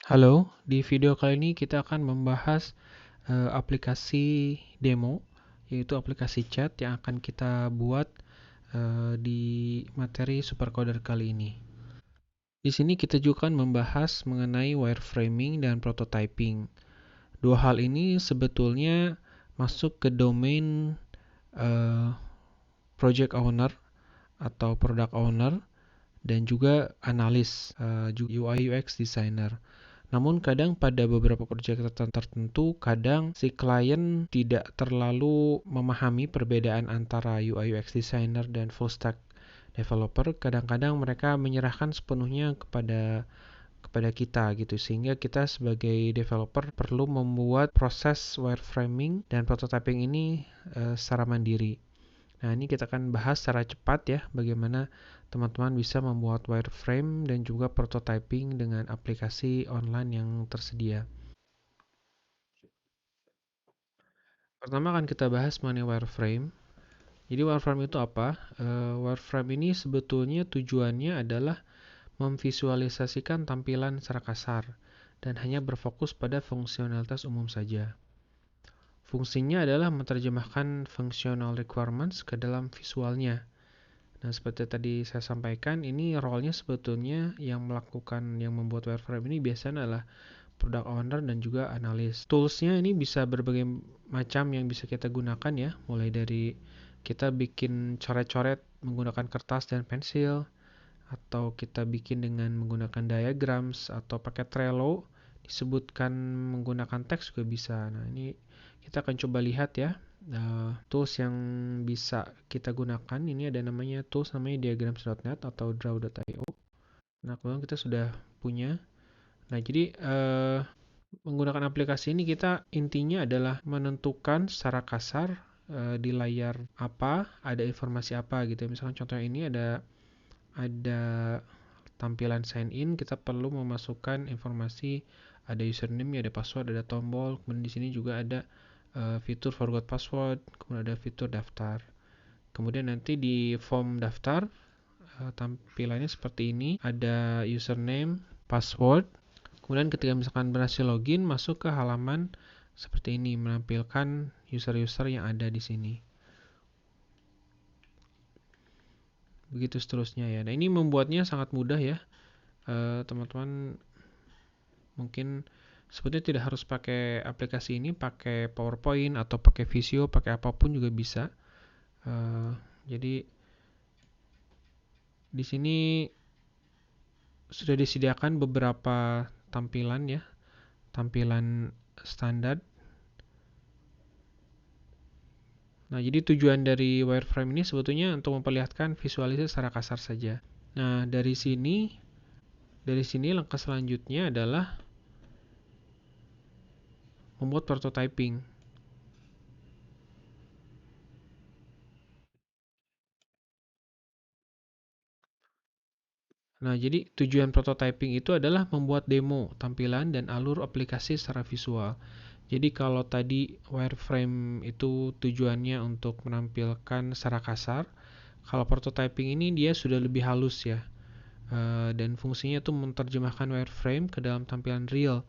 Halo, di video kali ini kita akan membahas aplikasi demo, yaitu aplikasi chat yang akan kita buat di materi Supercoder kali ini. Di sini kita juga akan membahas mengenai wireframing dan prototyping. Dua hal ini sebetulnya masuk ke domain eh, project owner atau product owner dan juga analis UI UX designer. Namun kadang pada beberapa proyek tertentu, kadang si klien tidak terlalu memahami perbedaan antara UI UX designer dan full stack developer. Kadang-kadang mereka menyerahkan sepenuhnya kepada kita gitu, sehingga kita sebagai developer perlu membuat proses wireframing dan prototyping ini secara mandiri. Nah, ini kita akan bahas secara cepat ya, bagaimana teman-teman bisa membuat wireframe dan juga prototyping dengan aplikasi online yang tersedia. Pertama akan kita bahas mengenai wireframe. Jadi wireframe itu apa? Wireframe ini sebetulnya tujuannya adalah memvisualisasikan tampilan secara kasar dan hanya berfokus pada fungsionalitas umum saja. Fungsinya adalah menerjemahkan functional requirements ke dalam visualnya. Nah, seperti tadi saya sampaikan, ini role-nya sebetulnya yang membuat wireframe ini biasanya adalah product owner dan juga analis. Tools-nya ini bisa berbagai macam yang bisa kita gunakan ya, mulai dari kita bikin coret-coret menggunakan kertas dan pensil, atau kita bikin dengan menggunakan diagrams, atau pakai Trello, disebutkan menggunakan teks juga bisa. Nah, ini kita akan coba lihat ya. Tools yang bisa kita gunakan ini ada namanya diagrams.net atau draw.io. Nah, kemudian kita sudah punya. Nah, jadi menggunakan aplikasi ini kita intinya adalah menentukan secara kasar di layar apa, ada informasi apa gitu. Misalkan contohnya ini ada tampilan sign in, kita perlu memasukkan informasi, ada username, ada password, ada tombol, kemudian di sini juga ada fitur forgot password, kemudian ada fitur daftar. Kemudian nanti di form daftar tampilannya seperti ini, ada username, password. Kemudian ketika misalkan berhasil login, masuk ke halaman seperti ini, menampilkan user-user yang ada di sini. Begitu seterusnya ya. Nah, ini membuatnya sangat mudah ya. Teman-teman mungkin sebetulnya tidak harus pakai aplikasi ini, pakai PowerPoint atau pakai Visio, pakai apapun juga bisa. Jadi di sini sudah disediakan beberapa tampilan ya, tampilan standar. Nah, jadi tujuan dari wireframe ini sebetulnya untuk memperlihatkan visualisasi secara kasar saja. Nah, dari sini langkah selanjutnya adalah membuat prototyping. Nah, jadi tujuan prototyping itu adalah membuat demo, tampilan, dan alur aplikasi secara visual. Jadi kalau tadi wireframe itu tujuannya untuk menampilkan secara kasar, kalau prototyping ini dia sudah lebih halus ya. Dan fungsinya itu menerjemahkan wireframe ke dalam tampilan real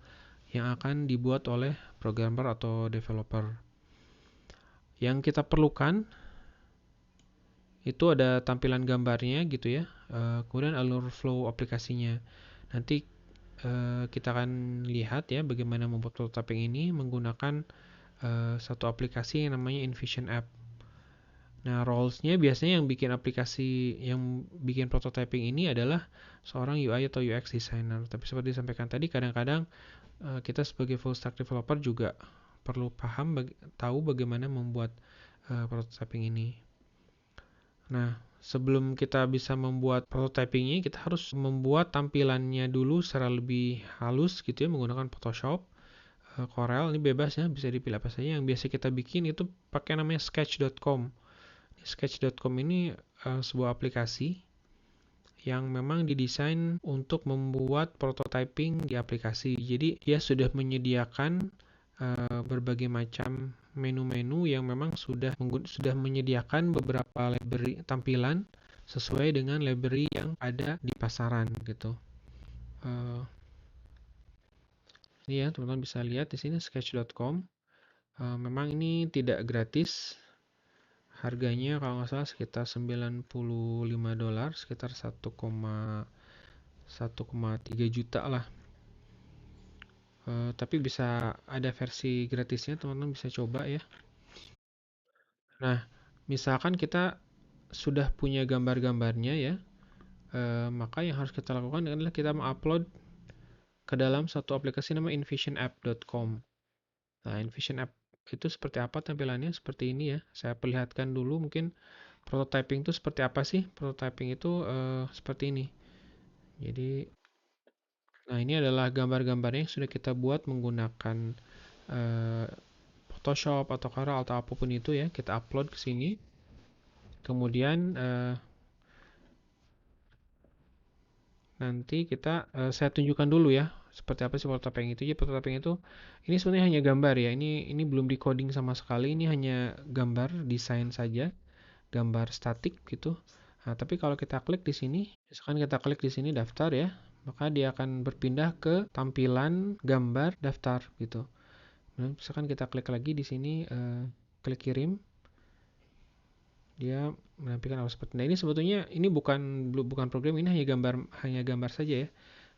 yang akan dibuat oleh programmer atau developer. Yang kita perlukan itu ada tampilan gambarnya gitu ya, kemudian alur flow aplikasinya. Nanti kita akan lihat ya bagaimana membuat prototyping ini menggunakan satu aplikasi yang namanya InVision App. Nah, roles-nya biasanya yang bikin prototyping ini adalah seorang UI atau UX designer. Tapi seperti disampaikan tadi, kadang-kadang kita sebagai full stack developer juga perlu tahu bagaimana membuat prototyping ini. Nah, sebelum kita bisa membuat prototypingnya, kita harus membuat tampilannya dulu secara lebih halus gitu ya, menggunakan Photoshop, Corel, ini bebas ya, bisa dipilih apa saja. Yang biasa kita bikin itu pakai namanya Sketch.com. Sketch.com ini sebuah aplikasi yang memang didesain untuk membuat prototyping di aplikasi. Jadi dia sudah menyediakan berbagai macam menu-menu yang memang sudah menyediakan beberapa library tampilan sesuai dengan library yang ada di pasaran gitu. Ini ya, teman-teman bisa lihat di sini sketch.com. Memang ini tidak gratis. Harganya kalau nggak salah sekitar $95, sekitar 1,3 juta lah. Tapi bisa ada versi gratisnya, teman-teman bisa coba ya. Nah, misalkan kita sudah punya gambar-gambarnya ya, maka yang harus kita lakukan adalah kita mengupload ke dalam satu aplikasi namanya envisionapp.com. Nah, Envision App itu seperti apa tampilannya? Seperti ini ya. Saya perlihatkan dulu mungkin prototyping itu seperti apa sih? Prototyping itu seperti ini. Jadi, nah ini adalah gambar-gambarnya yang sudah kita buat menggunakan eh, Photoshop atau Corel atau apapun itu ya. Kita upload ke sini. Kemudian nanti saya tunjukkan dulu ya seperti apa sih prototyping itu. Jadi prototyping itu ini sebenarnya hanya gambar ya. Ini belum di coding sama sekali. Ini hanya gambar desain saja, gambar statik gitu. Nah, tapi kalau kita klik di sini, misalkan kita klik di sini daftar ya, maka dia akan berpindah ke tampilan gambar daftar gitu. Nah, misalkan kita klik lagi di sini, klik kirim, dia menampilkan hal seperti ini. Ini sebetulnya ini bukan program, ini hanya gambar saja ya.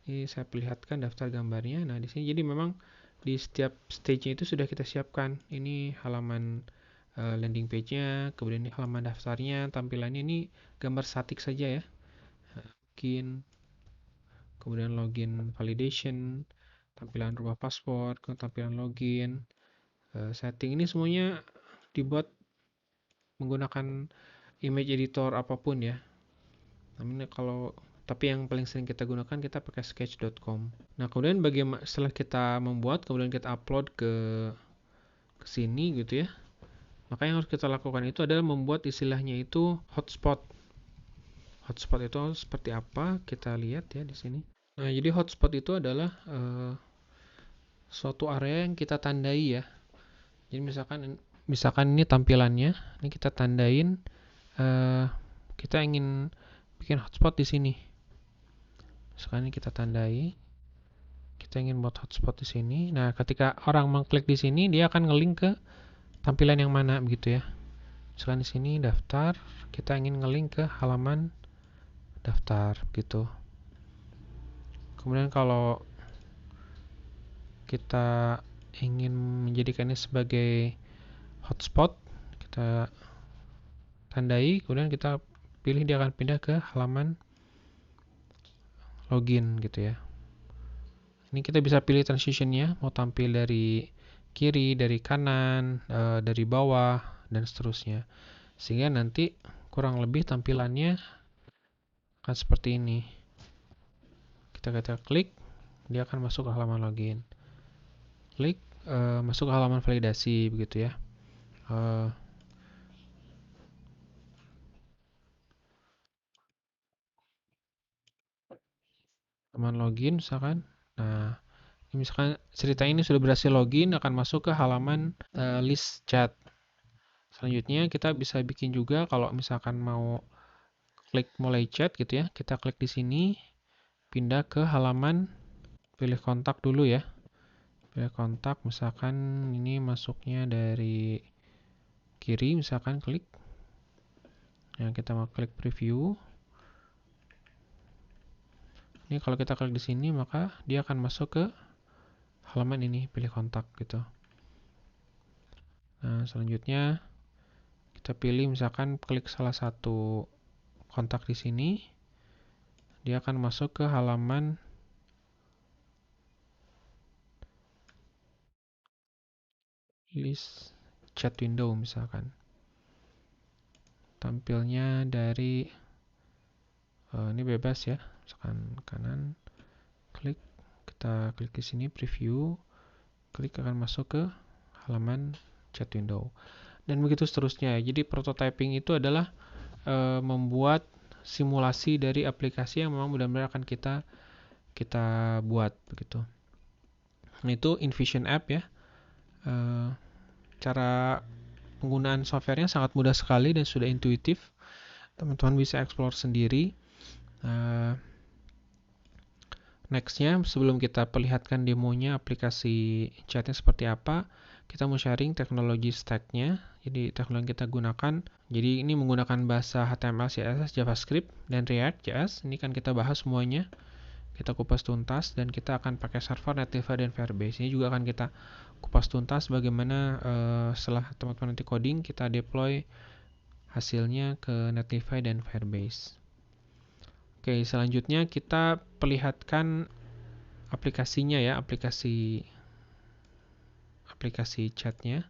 Ini saya perlihatkan daftar gambarnya. Nah, di sini jadi memang di setiap stage-nya itu sudah kita siapkan. Ini halaman landing page-nya, kemudian ini halaman daftarnya, tampilannya ini gambar statik saja ya. Login, kemudian login validation, tampilan rubah password, tampilan login, setting ini semuanya dibuat menggunakan image editor apapun ya. Tapi yang paling sering kita gunakan kita pakai sketch.com. Nah, kemudian setelah kita membuat, kemudian kita upload ke sini gitu ya. Maka yang harus kita lakukan itu adalah membuat istilahnya itu hotspot. Hotspot itu seperti apa? Kita lihat ya di sini. Nah, jadi hotspot itu adalah suatu area yang kita tandai ya. Jadi misalkan ini tampilannya, ini kita tandain kita ingin bikin hotspot di sini. Misalkan ini kita tandai, kita ingin buat hotspot di sini. Nah, ketika orang mengklik di sini, dia akan ngelink ke tampilan yang mana begitu ya. Misalkan di sini daftar, kita ingin ngelink ke halaman daftar gitu. Kemudian kalau kita ingin menjadikannya sebagai hotspot, kita tandai, kemudian kita pilih dia akan pindah ke halaman login gitu ya. Ini kita bisa pilih transitionnya, mau tampil dari kiri, dari kanan, dari bawah, dan seterusnya. Sehingga nanti kurang lebih tampilannya akan seperti ini. Kita klik, dia akan masuk ke halaman login. Klik, masuk ke halaman validasi begitu ya. Halaman login misalkan. Nah, misalkan cerita ini sudah berhasil login, akan masuk ke halaman list chat. Selanjutnya kita bisa bikin juga kalau misalkan mau klik mulai chat gitu ya, kita klik di sini, pindah ke halaman, pilih kontak dulu ya. Pilih kontak, misalkan ini masuknya dari kiri, misalkan klik. Nah, kita mau klik preview. Ini kalau kita klik di sini, maka dia akan masuk ke halaman ini, pilih kontak gitu. Nah, selanjutnya kita pilih misalkan klik salah satu kontak di sini, dia akan masuk ke halaman list chat window misalkan. Tampilnya dari ini bebas ya, misalkan kanan, klik, kita klik di sini preview, klik akan masuk ke halaman chat window. Dan begitu seterusnya. Jadi prototyping itu adalah membuat simulasi dari aplikasi yang memang benar-benar akan kita buat begitu. Nah, itu Envision App ya. Cara penggunaan softwarenya sangat mudah sekali dan sudah intuitif. Teman-teman bisa explore sendiri. Nextnya, sebelum kita perlihatkan demonya aplikasi chatnya seperti apa, kita mau sharing teknologi stack-nya. Jadi teknologi yang kita gunakan. Jadi ini menggunakan bahasa HTML, CSS, JavaScript, dan React JS. Ini kan kita bahas semuanya. Kita kupas tuntas dan kita akan pakai server Netlify dan Firebase. Ini juga akan kita kupas tuntas bagaimana setelah teman-teman nanti coding kita deploy hasilnya ke Netlify dan Firebase. Oke, selanjutnya kita perlihatkan aplikasinya ya, aplikasi chatnya.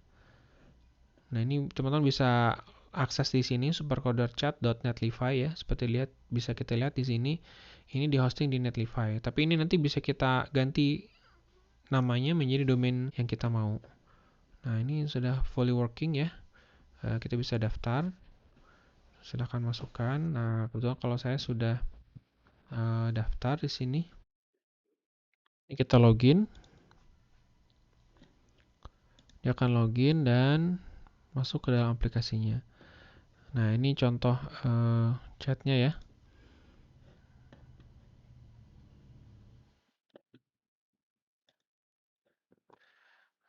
Nah, ini teman-teman bisa akses di sini supercoderchat.netlify ya. Seperti bisa kita lihat di sini. Ini di hosting di Netlify. Tapi ini nanti bisa kita ganti namanya menjadi domain yang kita mau. Nah, ini sudah fully working ya. Kita bisa daftar. Silahkan masukkan. Nah, kebetulan kalau saya sudah daftar di sini. Ini kita login. Dia akan login dan masuk ke dalam aplikasinya. Nah, ini contoh chatnya ya.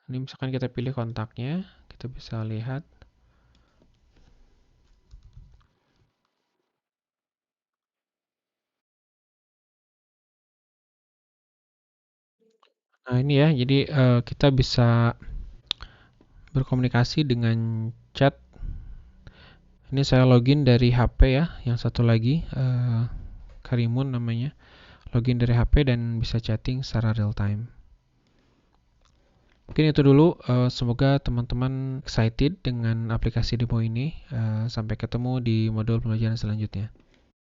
Ini misalkan kita pilih kontaknya, kita bisa lihat. Nah, ini ya, jadi kita bisa berkomunikasi dengan chat. Ini saya login dari HP ya, yang satu lagi Karimun namanya. Login dari HP dan bisa chatting secara real time. Mungkin itu dulu, semoga teman-teman excited dengan aplikasi demo ini. Sampai ketemu di modul pembelajaran selanjutnya.